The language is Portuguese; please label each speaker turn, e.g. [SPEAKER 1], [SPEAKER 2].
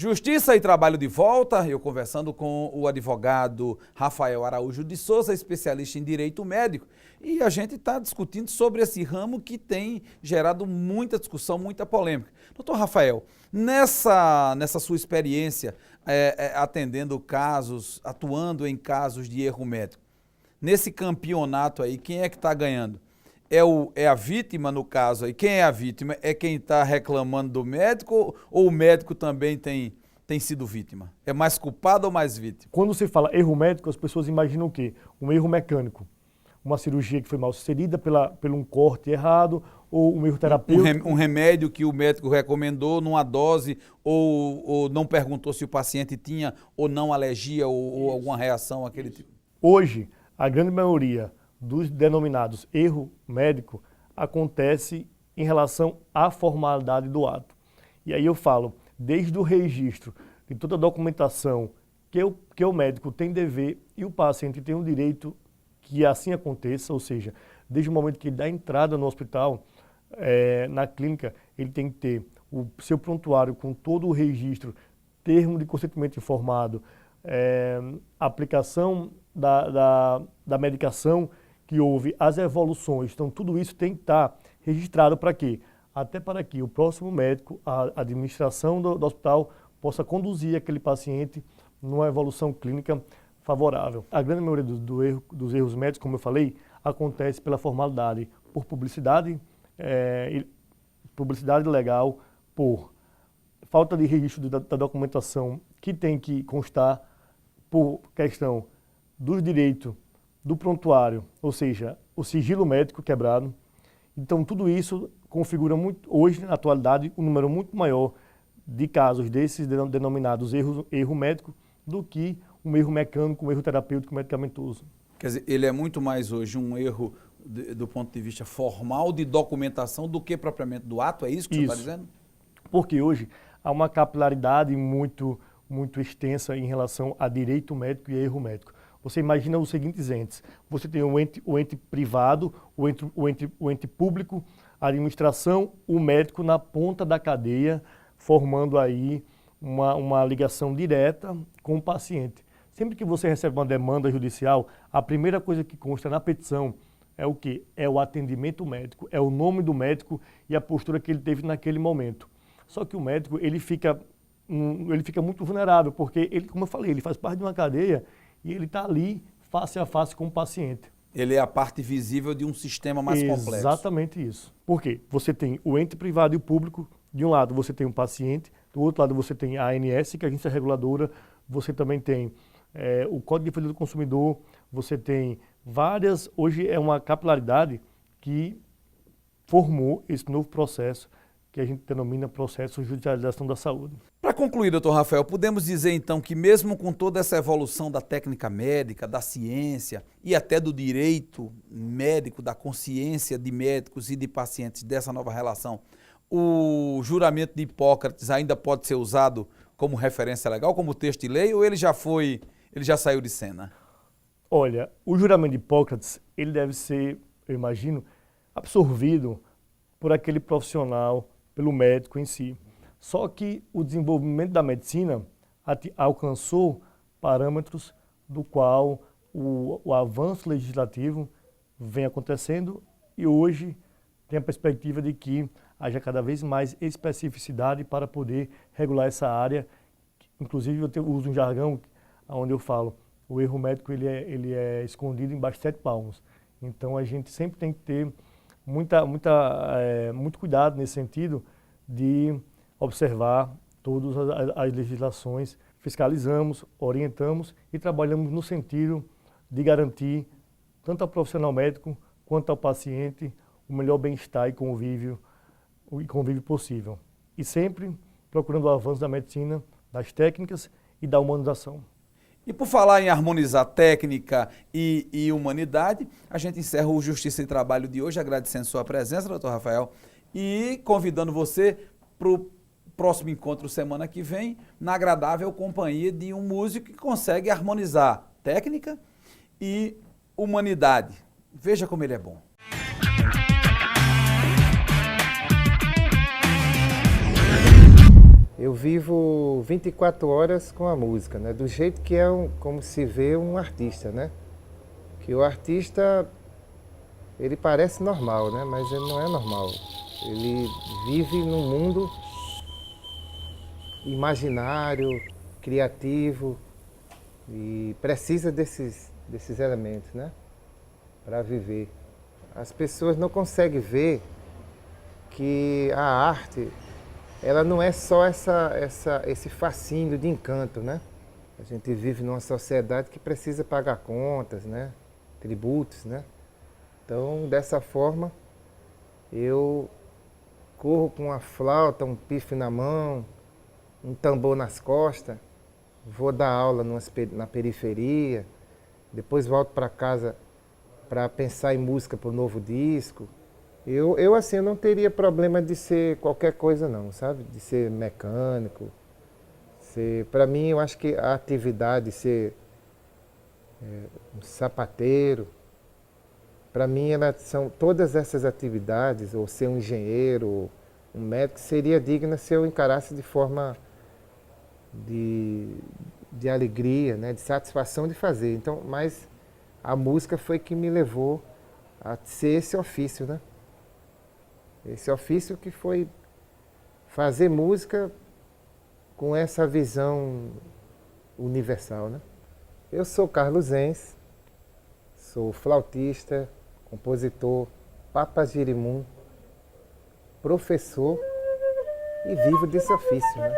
[SPEAKER 1] Justiça e Trabalho de volta, eu conversando com o advogado Rafael Araújo de Souza, especialista em direito médico, e a gente está discutindo sobre esse ramo que tem gerado muita discussão, muita polêmica. Doutor Rafael, nessa sua experiência atendendo casos, atuando em casos de erro médico, nesse campeonato aí, quem é que está ganhando? É a vítima, no caso aí? Quem é a vítima? É quem está reclamando do médico ou o médico também tem sido vítima? É mais culpado ou mais vítima?
[SPEAKER 2] Quando se fala erro médico, as pessoas imaginam o quê? Um erro mecânico. Uma cirurgia que foi mal sucedida por um corte errado ou um erro terapêutico.
[SPEAKER 1] Um remédio que o médico recomendou numa dose ou não perguntou se o paciente tinha ou não alergia ou alguma reação àquele tipo.
[SPEAKER 2] Hoje, a grande maioria dos denominados erro médico acontece em relação à formalidade do ato. E aí eu falo, desde o registro de toda a documentação que o médico tem dever e o paciente tem o direito que assim aconteça, ou seja, desde o momento que ele dá entrada no hospital, na clínica, ele tem que ter o seu prontuário com todo o registro, termo de consentimento informado, aplicação da medicação que houve, as evoluções. Então, tudo isso tem que estar registrado para quê? Até para que o próximo médico, a administração do hospital, possa conduzir aquele paciente numa evolução clínica favorável. A grande maioria dos erros médicos, como eu falei, acontece pela formalidade, por publicidade legal, por falta de registro da documentação que tem que constar, por questão dos direitos do prontuário, ou seja, o sigilo médico quebrado. Então, tudo isso configura muito, hoje, na atualidade, um número muito maior de casos desses denominados erro médico do que um erro mecânico, um erro terapêutico medicamentoso.
[SPEAKER 1] Quer dizer, ele é muito mais hoje um erro do ponto de vista formal de documentação do que propriamente do ato, é isso que você está dizendo?
[SPEAKER 2] Porque hoje há uma capilaridade muito extensa em relação a direito médico e erro médico. Você imagina os seguintes entes. Você tem o ente privado, o ente público, a administração, o médico na ponta da cadeia, formando aí uma ligação direta com o paciente. Sempre que você recebe uma demanda judicial, a primeira coisa que consta na petição é o quê? É o atendimento médico, é o nome do médico e a postura que ele teve naquele momento. Só que o médico, ele fica muito vulnerável, porque ele, como eu falei, ele faz parte de uma cadeia e ele está ali face a face com o paciente.
[SPEAKER 1] Ele é a parte visível de um sistema mais complexo.
[SPEAKER 2] Exatamente isso. Por quê? Você tem o ente privado e o público. De um lado você tem o paciente, do outro lado você tem a ANS, que é a agência reguladora, você também tem o Código de Defesa do Consumidor, você tem várias... Hoje é uma capilaridade que formou esse novo processo que a gente denomina processo de judicialização da saúde.
[SPEAKER 1] Para concluir, doutor Rafael, podemos dizer então que mesmo com toda essa evolução da técnica médica, da ciência e até do direito médico, da consciência de médicos e de pacientes dessa nova relação, o juramento de Hipócrates ainda pode ser usado como referência legal, como texto de lei, ou ele já saiu de cena?
[SPEAKER 2] Olha, o juramento de Hipócrates, ele deve ser, eu imagino, absorvido por aquele profissional, pelo médico em si. Só que o desenvolvimento da medicina alcançou parâmetros do qual o avanço legislativo vem acontecendo e hoje tem a perspectiva de que haja cada vez mais especificidade para poder regular essa área. Inclusive eu uso um jargão onde eu falo, o erro médico ele é escondido embaixo de 7 palmos. Então a gente sempre tem que ter muito cuidado nesse sentido de observar todas as legislações, fiscalizamos, orientamos e trabalhamos no sentido de garantir tanto ao profissional médico quanto ao paciente o melhor bem-estar e convívio possível. E sempre procurando o avanço da medicina, das técnicas e da humanização.
[SPEAKER 1] E por falar em harmonizar técnica e humanidade, a gente encerra o Justiça e Trabalho de hoje, agradecendo sua presença, doutor Rafael, e convidando você para o próximo encontro semana que vem, na agradável companhia de um músico que consegue harmonizar técnica e humanidade. Veja como ele é bom.
[SPEAKER 3] Eu vivo 24 horas com a música, né? Do jeito que é como se vê um artista, né? Que o artista, ele parece normal, né? Mas ele não é normal. Ele vive num mundo imaginário, criativo e precisa desses elementos, né? Para viver. As pessoas não conseguem ver que a arte, ela não é só esse fascínio de encanto, né? A gente vive numa sociedade que precisa pagar contas, né? Tributos, né? Então, dessa forma, eu corro com uma flauta, um pife na mão, um tambor nas costas, vou dar aula na periferia, depois volto para casa para pensar em música para o novo disco. Eu assim, eu não teria problema de ser qualquer coisa não, sabe? De ser mecânico. Para mim, eu acho que a atividade de ser um sapateiro, para mim, são todas essas atividades, ou ser um engenheiro, um médico, seria digna se eu encarasse de forma de alegria, né? De satisfação de fazer. Então, mas a música foi que me levou a ser esse ofício, né? Esse ofício que foi fazer música com essa visão universal, né? Eu sou Carlos Enz, sou flautista, compositor, papagirimum, professor e vivo desse ofício, né?